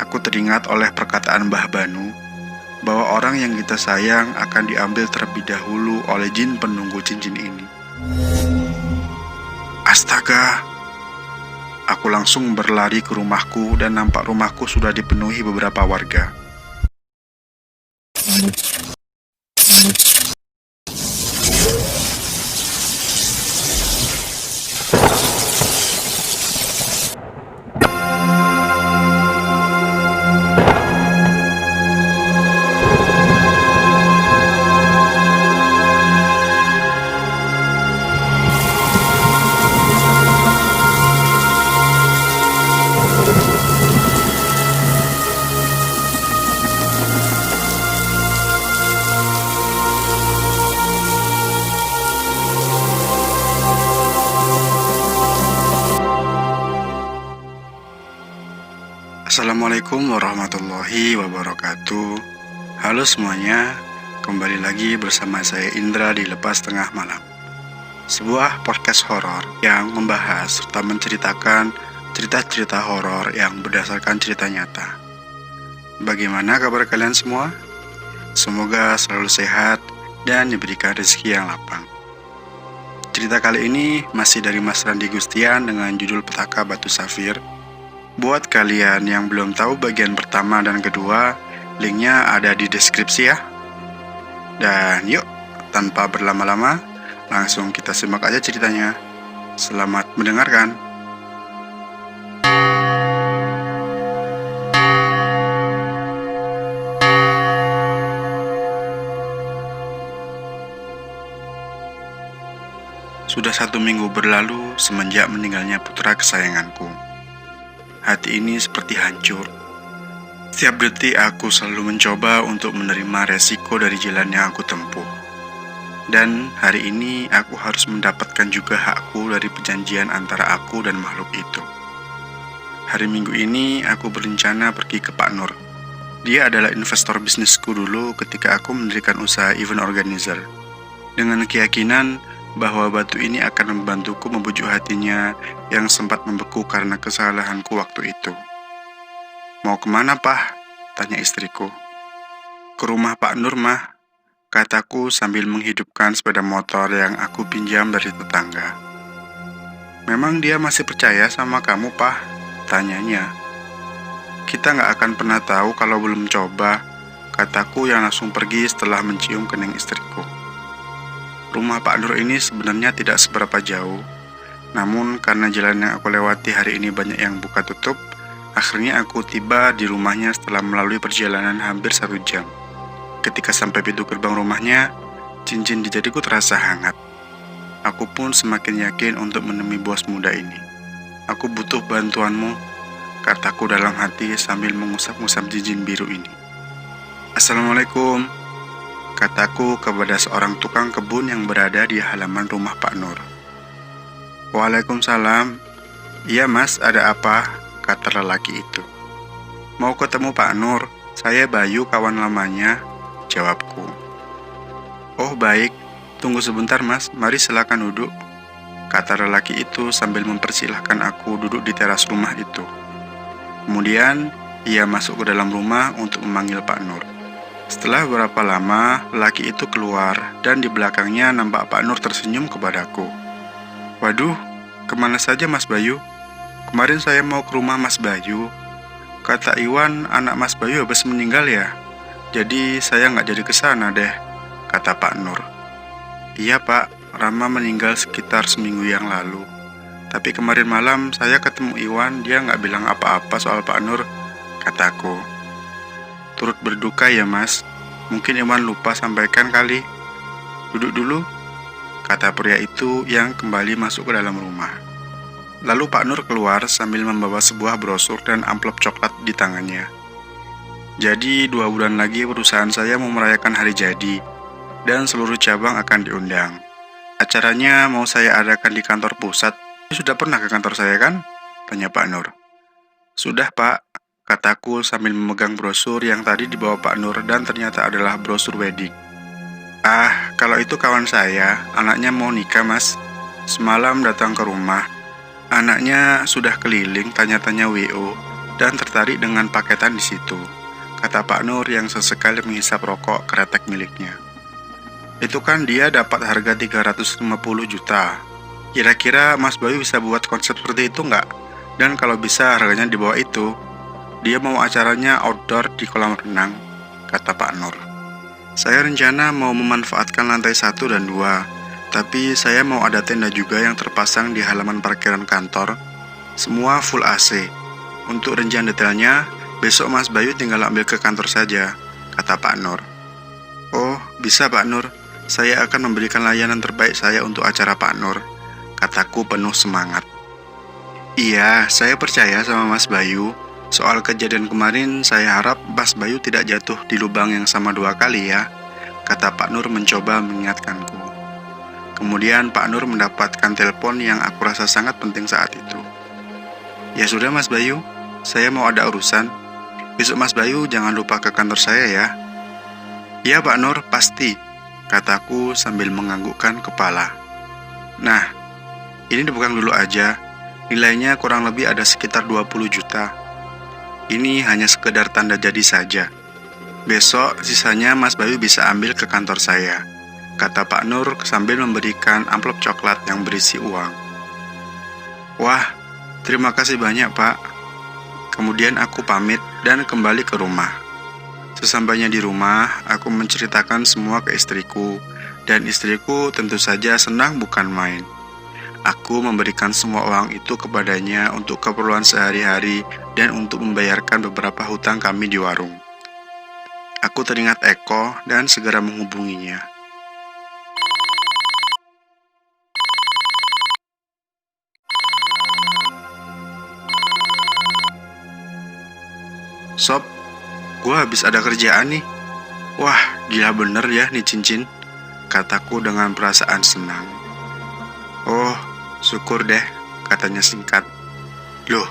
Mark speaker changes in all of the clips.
Speaker 1: Aku teringat oleh perkataan Mbah Banu bahwa orang yang kita sayang akan diambil terlebih dahulu oleh jin penunggu cincin ini. Astaga! Aku langsung berlari ke rumahku dan nampak rumahku sudah dipenuhi beberapa warga. Assalamualaikum warahmatullahi wabarakatuh. Halo semuanya, kembali lagi bersama saya Indra di Lepas Tengah Malam, sebuah podcast horor yang membahas serta menceritakan cerita-cerita horor yang berdasarkan cerita nyata. Bagaimana kabar kalian semua? Semoga selalu sehat dan diberikan rezeki yang lapang. Cerita kali ini masih dari Mas Randi Gustian dengan judul Petaka Batu Safir. Buat kalian yang belum tahu bagian pertama dan kedua, linknya ada di deskripsi ya. Dan yuk, tanpa berlama-lama, langsung kita simak aja ceritanya. Selamat mendengarkan. Sudah 1 minggu berlalu semenjak meninggalnya putra kesayanganku. Hati ini seperti hancur. Setiap detik aku selalu mencoba untuk menerima resiko dari jalan yang aku tempuh. Dan hari ini aku harus mendapatkan juga hakku dari perjanjian antara aku dan makhluk itu. Hari Minggu ini aku berencana pergi ke Pak Nur. Dia adalah investor bisnisku dulu ketika aku mendirikan usaha event organizer. Dengan keyakinan bahwa batu ini akan membantuku membujuk hatinya yang sempat membeku karena kesalahanku waktu itu. Mau kemana, Pah? Tanya istriku. Ke rumah Pak Nur, Mah, kataku sambil menghidupkan sepeda motor yang aku pinjam dari tetangga. Memang dia masih percaya sama kamu, Pah? Tanyanya. Kita nggak akan pernah tahu kalau belum coba, kataku yang langsung pergi setelah mencium kening istriku. Rumah Pak Nur ini sebenarnya tidak seberapa jauh, namun karena jalan yang aku lewati hari ini banyak yang buka tutup, akhirnya aku tiba di rumahnya setelah melalui perjalanan hampir 1 jam. Ketika sampai pintu gerbang rumahnya, cincin di jariku terasa hangat. Aku pun semakin yakin untuk menemui bos muda ini. Aku butuh bantuanmu, kataku dalam hati sambil mengusap-ngusap cincin biru ini. Assalamualaikum, kataku kepada seorang tukang kebun yang berada di halaman rumah Pak Nur. Waalaikumsalam. Iya mas, ada apa? Kata lelaki itu. Mau ketemu Pak Nur, saya Bayu kawan lamanya, jawabku. Oh baik, tunggu sebentar mas, mari silakan duduk, kata lelaki itu sambil mempersilahkan aku duduk di teras rumah itu. Kemudian ia masuk ke dalam rumah untuk memanggil Pak Nur. Setelah beberapa lama, lelaki itu keluar dan di belakangnya nampak Pak Nur tersenyum kepadaku. Waduh, kemana saja Mas Bayu? Kemarin saya mau ke rumah Mas Bayu. Kata Iwan, anak Mas Bayu habis meninggal ya? Jadi saya nggak jadi kesana deh, kata Pak Nur. Iya Pak, Rama meninggal sekitar seminggu yang lalu. Tapi kemarin malam saya ketemu Iwan, dia nggak bilang apa-apa soal Pak Nur, kataku. Turut berduka ya mas, mungkin Iwan lupa sampaikan kali. Duduk dulu, kata pria itu yang kembali masuk ke dalam rumah. Lalu Pak Nur keluar sambil membawa sebuah brosur dan amplop coklat di tangannya. Jadi 2 bulan lagi perusahaan saya mau merayakan hari jadi, dan seluruh cabang akan diundang. Acaranya mau saya adakan di kantor pusat. Sudah pernah ke kantor saya kan? Tanya Pak Nur. Sudah Pak, kataku sambil memegang brosur yang tadi dibawa Pak Nur dan ternyata adalah brosur wedding. Ah, kalau itu kawan saya, anaknya mau nikah mas. Semalam datang ke rumah, anaknya sudah keliling tanya-tanya WO, dan tertarik dengan paketan di situ, kata Pak Nur yang sesekali menghisap rokok kretek miliknya. Itu kan dia dapat harga 350 juta. Kira-kira Mas Bayu bisa buat konsep seperti itu nggak? Dan kalau bisa harganya di bawah itu. Dia mau acaranya outdoor di kolam renang, kata Pak Nur. Saya rencana mau memanfaatkan lantai 1 dan 2, tapi saya mau ada tenda juga yang terpasang di halaman parkiran kantor. Semua full AC. Untuk rincian detailnya, besok Mas Bayu tinggal ambil ke kantor saja, kata Pak Nur. Oh, bisa Pak Nur. Saya akan memberikan layanan terbaik saya untuk acara Pak Nur, kataku penuh semangat. Iya, saya percaya sama Mas Bayu. Soal kejadian kemarin, saya harap Mas Bayu tidak jatuh di lubang yang sama 2 kali ya, kata Pak Nur mencoba mengingatkanku. Kemudian Pak Nur mendapatkan telepon yang aku rasa sangat penting saat itu. Ya sudah Mas Bayu, saya mau ada urusan. Besok Mas Bayu jangan lupa ke kantor saya ya. Ya Pak Nur, pasti, kataku sambil menganggukkan kepala. Nah, ini dipegang dulu aja. Nilainya kurang lebih ada sekitar 20 juta. Ini hanya sekedar tanda jadi saja. Besok sisanya Mas Bayu bisa ambil ke kantor saya, kata Pak Nur sambil memberikan amplop coklat yang berisi uang. Wah, terima kasih banyak Pak. Kemudian aku pamit dan kembali ke rumah. Sesampainya di rumah, aku menceritakan semua ke istriku, dan istriku tentu saja senang bukan main. Aku memberikan semua uang itu kepadanya untuk keperluan sehari-hari dan untuk membayarkan beberapa hutang kami di warung. Aku teringat Eko dan segera menghubunginya. Sob, gue habis ada kerjaan nih. Wah, gila bener ya nih cincin, kataku dengan perasaan senang. Oh, syukur deh, katanya singkat. Loh,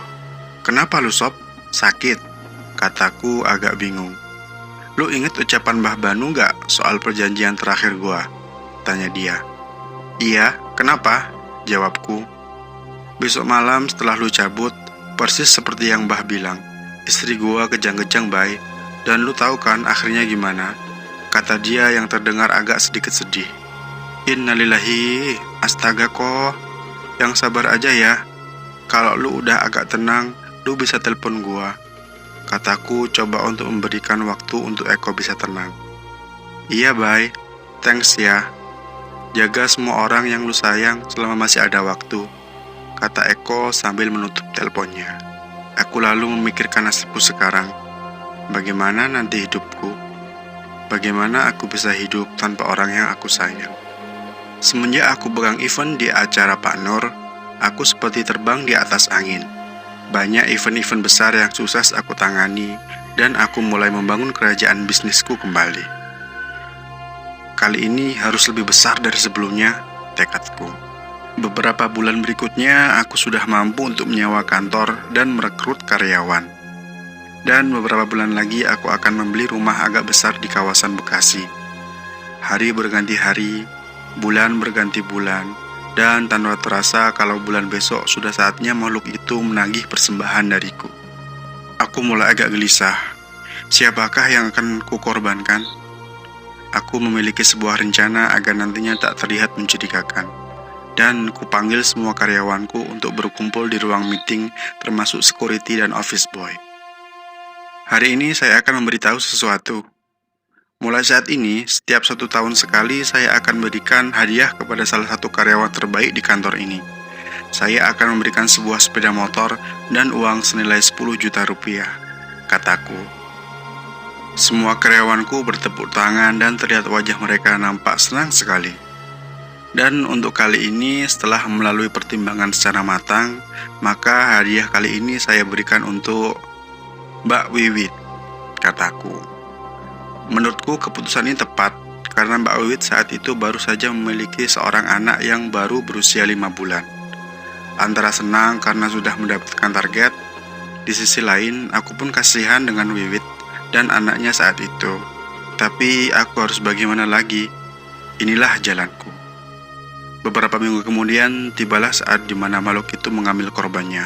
Speaker 1: kenapa lu Sob? Sakit? Kataku agak bingung. Lu inget ucapan Mbah Banu gak soal perjanjian terakhir gua? Tanya dia. Iya, kenapa? Jawabku. Besok malam setelah lu cabut, persis seperti yang Mbah bilang, istri gua kejang-kejang baik, dan lu tahu kan akhirnya gimana? Kata dia yang terdengar agak sedikit sedih. Innalillahi, astaga kok. Yang sabar aja ya. Kalau lu udah agak tenang, lu bisa telepon gua. Kataku coba untuk memberikan waktu untuk Eko bisa tenang. Iya bye, thanks ya. Jaga semua orang yang lu sayang selama masih ada waktu, kata Eko sambil menutup teleponnya. Aku lalu memikirkan nasibku sekarang. Bagaimana nanti hidupku? Bagaimana aku bisa hidup tanpa orang yang aku sayang? Semenjak aku pegang event di acara Pak Nur, aku seperti terbang di atas angin. Banyak event-event besar yang sukses aku tangani, dan aku mulai membangun kerajaan bisnisku kembali. Kali ini harus lebih besar dari sebelumnya, tekadku. Beberapa bulan berikutnya, aku sudah mampu untuk menyewa kantor dan merekrut karyawan. Dan beberapa bulan lagi aku akan membeli rumah agak besar di kawasan Bekasi. Hari berganti hari, bulan berganti bulan, dan tanpa terasa kalau bulan besok sudah saatnya makhluk itu menagih persembahan dariku. Aku mulai agak gelisah. Siapakah yang akan kukorbankan? Aku memiliki sebuah rencana agar nantinya tak terlihat mencurigakan. Dan kupanggil semua karyawanku untuk berkumpul di ruang meeting, termasuk security dan office boy. Hari ini saya akan memberitahu sesuatu. Mulai saat ini, setiap 1 tahun sekali saya akan berikan hadiah kepada salah satu karyawan terbaik di kantor ini. Saya akan memberikan sebuah sepeda motor dan uang senilai 10 juta rupiah, kataku. Semua karyawanku bertepuk tangan dan terlihat wajah mereka nampak senang sekali. Dan untuk kali ini, setelah melalui pertimbangan secara matang, maka hadiah kali ini saya berikan untuk Mbak Wiwit, kataku. Menurutku keputusan ini tepat, karena Mbak Wiwit saat itu baru saja memiliki seorang anak yang baru berusia 5 bulan. Antara senang karena sudah mendapatkan target, di sisi lain aku pun kasihan dengan Wiwit dan anaknya saat itu. Tapi aku harus bagaimana lagi? Inilah jalanku. Beberapa minggu kemudian, tibalah saat di mana makhluk itu mengambil korbannya.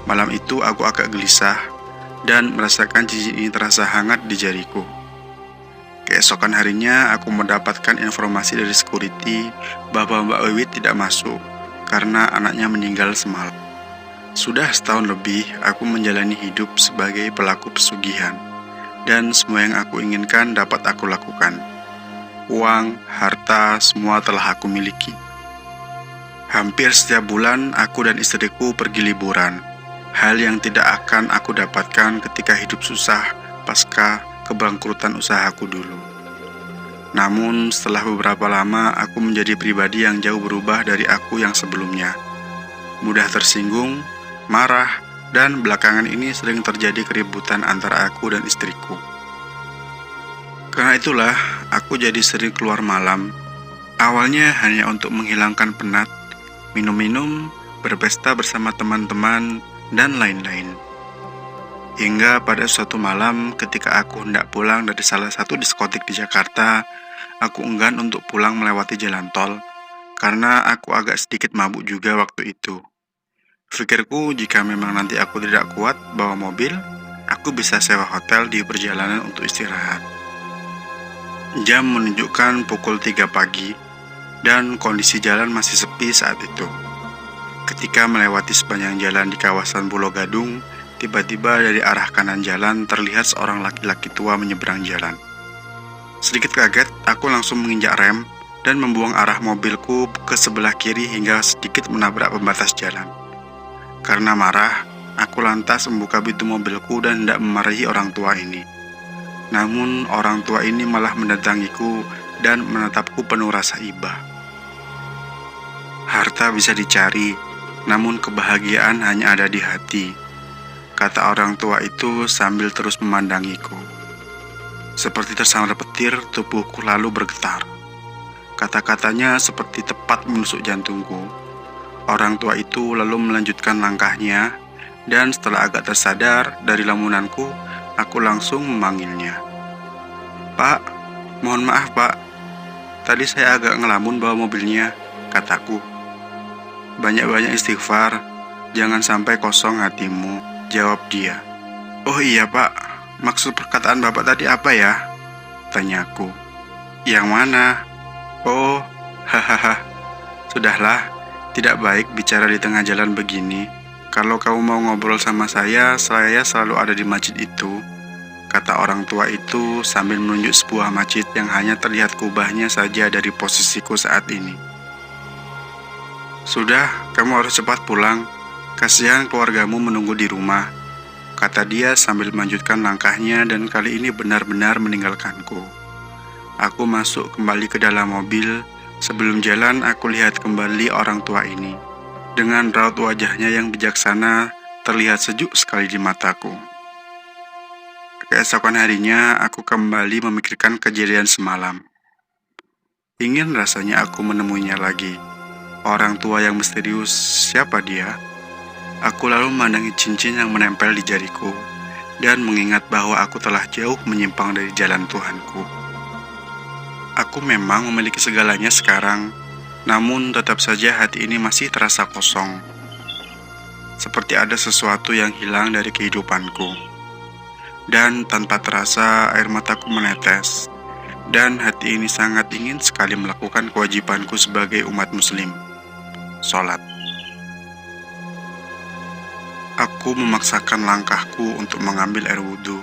Speaker 1: Malam itu aku agak gelisah dan merasakan cincin ini terasa hangat di jariku. Keesokan harinya aku mendapatkan informasi dari security bahwa Mbak Wiwit tidak masuk karena anaknya meninggal semalam. Sudah setahun lebih aku menjalani hidup sebagai pelaku pesugihan, dan semua yang aku inginkan dapat aku lakukan. Uang, harta, semua telah aku miliki. Hampir setiap bulan aku dan istriku pergi liburan, hal yang tidak akan aku dapatkan ketika hidup susah pasca kebangkrutan usahaku dulu. Namun setelah beberapa lama aku menjadi pribadi yang jauh berubah dari aku yang sebelumnya. Mudah tersinggung, marah, dan belakangan ini sering terjadi keributan antara aku dan istriku. Karena itulah aku jadi sering keluar malam. Awalnya hanya untuk menghilangkan penat, minum-minum, berpesta bersama teman-teman, dan lain-lain. Hingga pada suatu malam ketika aku hendak pulang dari salah satu diskotik di Jakarta, aku enggan untuk pulang melewati jalan tol karena aku agak sedikit mabuk juga waktu itu. Pikirku jika memang nanti aku tidak kuat bawa mobil, aku bisa sewa hotel di perjalanan untuk istirahat. Jam menunjukkan pukul 3 pagi dan kondisi jalan masih sepi saat itu. Ketika melewati sepanjang jalan di kawasan Pulau Gadung, tiba-tiba dari arah kanan jalan terlihat seorang laki-laki tua menyeberang jalan. Sedikit kaget, aku langsung menginjak rem dan membuang arah mobilku ke sebelah kiri hingga sedikit menabrak pembatas jalan. Karena marah, aku lantas membuka pintu mobilku dan hendak memarahi orang tua ini. Namun orang tua ini malah mendatangiku dan menatapku penuh rasa iba. Harta bisa dicari, namun kebahagiaan hanya ada di hati, kata orang tua itu sambil terus memandangiku. Seperti tersambar petir, tubuhku lalu bergetar. Kata-katanya seperti tepat menusuk jantungku. Orang tua itu lalu melanjutkan langkahnya, dan setelah agak tersadar dari lamunanku, aku langsung memanggilnya. "Pak, mohon maaf Pak, tadi saya agak ngelamun bawa mobilnya," kataku. "Banyak-banyak istighfar, jangan sampai kosong hatimu," jawab dia. "Oh iya Pak, maksud perkataan Bapak tadi apa ya?" tanyaku. "Yang mana?" "Oh, hahaha, sudahlah, tidak baik bicara di tengah jalan begini. Kalau kamu mau ngobrol sama saya selalu ada di masjid itu," kata orang tua itu sambil menunjuk sebuah masjid yang hanya terlihat kubahnya saja dari posisiku saat ini. "Sudah, kamu harus cepat pulang. Kasihan keluargamu menunggu di rumah," kata dia sambil melanjutkan langkahnya dan kali ini benar-benar meninggalkanku. Aku masuk kembali ke dalam mobil. Sebelum jalan, aku lihat kembali orang tua ini. Dengan raut wajahnya yang bijaksana, terlihat sejuk sekali di mataku. Keesokan harinya, aku kembali memikirkan kejadian semalam. Ingin rasanya aku menemuinya lagi. Orang tua yang misterius, siapa dia? Aku lalu memandangi cincin yang menempel di jariku dan mengingat bahwa aku telah jauh menyimpang dari jalan Tuhanku. Aku memang memiliki segalanya sekarang, namun tetap saja hati ini masih terasa kosong. Seperti ada sesuatu yang hilang dari kehidupanku. Dan tanpa terasa air mataku menetes, dan hati ini sangat ingin sekali melakukan kewajibanku sebagai umat muslim, sholat. Aku memaksakan langkahku untuk mengambil air wudhu.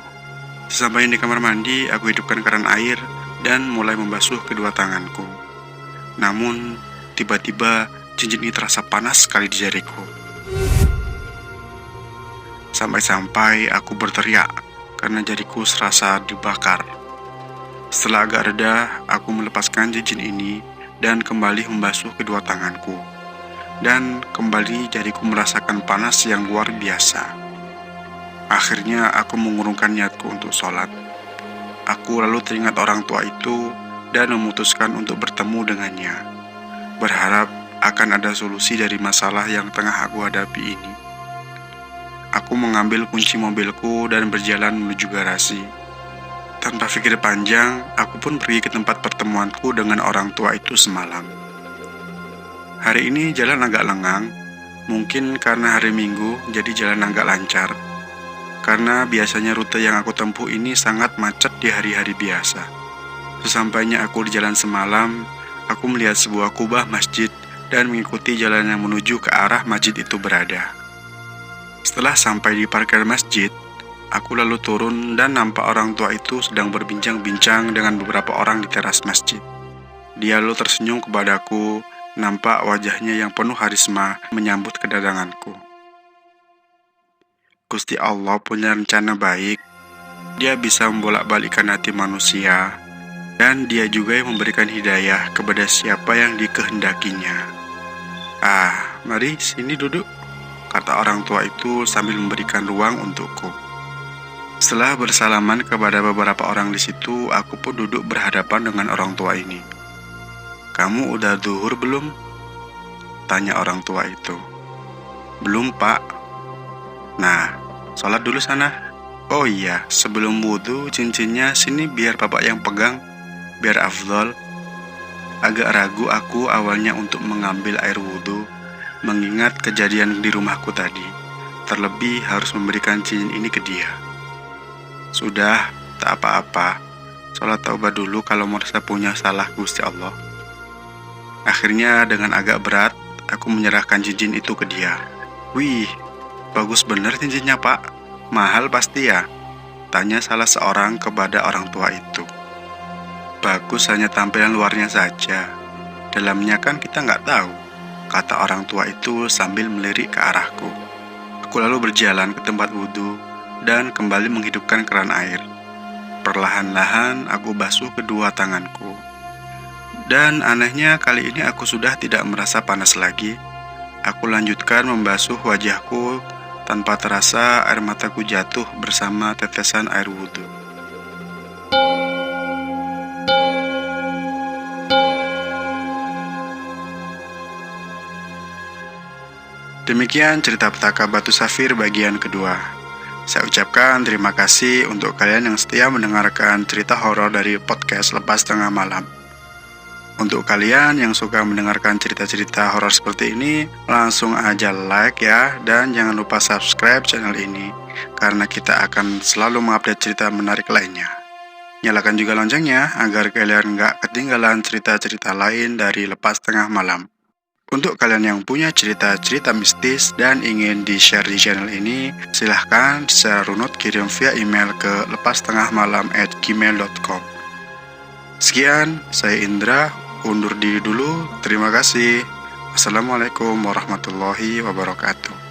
Speaker 1: Sesampainya di kamar mandi, aku hidupkan keran air dan mulai membasuh kedua tanganku. Namun, tiba-tiba cincin ini terasa panas sekali di jariku. Sampai-sampai aku berteriak karena jariku serasa dibakar. Setelah agak reda, aku melepaskan cincin ini dan kembali membasuh kedua tanganku. Dan kembali jariku merasakan panas yang luar biasa. Akhirnya aku mengurungkan niatku untuk sholat. Aku lalu teringat orang tua itu dan memutuskan untuk bertemu dengannya, berharap akan ada solusi dari masalah yang tengah aku hadapi ini. Aku mengambil kunci mobilku dan berjalan menuju garasi. Tanpa pikir panjang, aku pun pergi ke tempat pertemuanku dengan orang tua itu semalam. Hari ini jalan agak lengang, Mungkin karena hari Minggu, jadi jalan agak lancar. Karena biasanya rute yang aku tempuh ini sangat macet di hari-hari biasa. Sesampainya aku di jalan semalam, aku melihat sebuah kubah masjid dan mengikuti jalan yang menuju ke arah masjid itu berada. Setelah sampai di parkir masjid, aku lalu turun dan nampak orang tua itu sedang berbincang-bincang dengan beberapa orang di teras masjid. Dia lalu tersenyum kepadaku, nampak wajahnya yang penuh harisma menyambut kedatanganku. Gusti Allah punya rencana baik. Dia bisa membolak-balikkan hati manusia, dan dia juga yang memberikan hidayah kepada siapa yang dikehendakinya. Mari sini duduk, kata orang tua itu sambil memberikan ruang untukku. Setelah bersalaman kepada beberapa orang di situ, aku pun duduk berhadapan dengan orang tua ini. Kamu udah zuhur belum? Tanya orang tua itu. Belum, Pak. Nah, sholat dulu sana. Oh iya, sebelum wudhu cincinnya sini biar Bapak yang pegang, biar afdol. Agak ragu aku awalnya untuk mengambil air wudhu, mengingat kejadian di rumahku tadi. Terlebih harus memberikan cincin ini ke dia. Sudah, tak apa-apa. Sholat taubat dulu kalau merasa punya salah Gusti Allah. Akhirnya dengan agak berat, aku menyerahkan cincin itu ke dia. Wih, bagus bener cincinnya, Pak. Mahal pasti ya? Tanya salah seorang kepada orang tua itu. Bagus hanya tampilan luarnya saja. Dalamnya kan kita nggak tahu, kata orang tua itu sambil melirik ke arahku. Aku lalu berjalan ke tempat wudhu dan kembali menghidupkan keran air. Perlahan-lahan aku basuh kedua tanganku. Dan anehnya kali ini aku sudah tidak merasa panas lagi. Aku lanjutkan membasuh wajahku tanpa terasa air mataku jatuh bersama tetesan air wudhu. Demikian cerita Petaka Batu Safir bagian kedua. Saya ucapkan terima kasih untuk kalian yang setia mendengarkan cerita horor dari podcast Lepas Tengah Malam. Untuk kalian yang suka mendengarkan cerita-cerita horor seperti ini, langsung aja like ya, dan jangan lupa subscribe channel ini, karena kita akan selalu mengupdate cerita menarik lainnya. Nyalakan juga loncengnya, agar kalian nggak ketinggalan cerita-cerita lain dari Lepas Tengah Malam. Untuk kalian yang punya cerita-cerita mistis dan ingin di-share di channel ini, silahkan secara runut kirim via email ke lepastengahmalam@gmail.com. Sekian, saya Indra, undur diri dulu. Terima kasih. Assalamualaikum warahmatullahi wabarakatuh.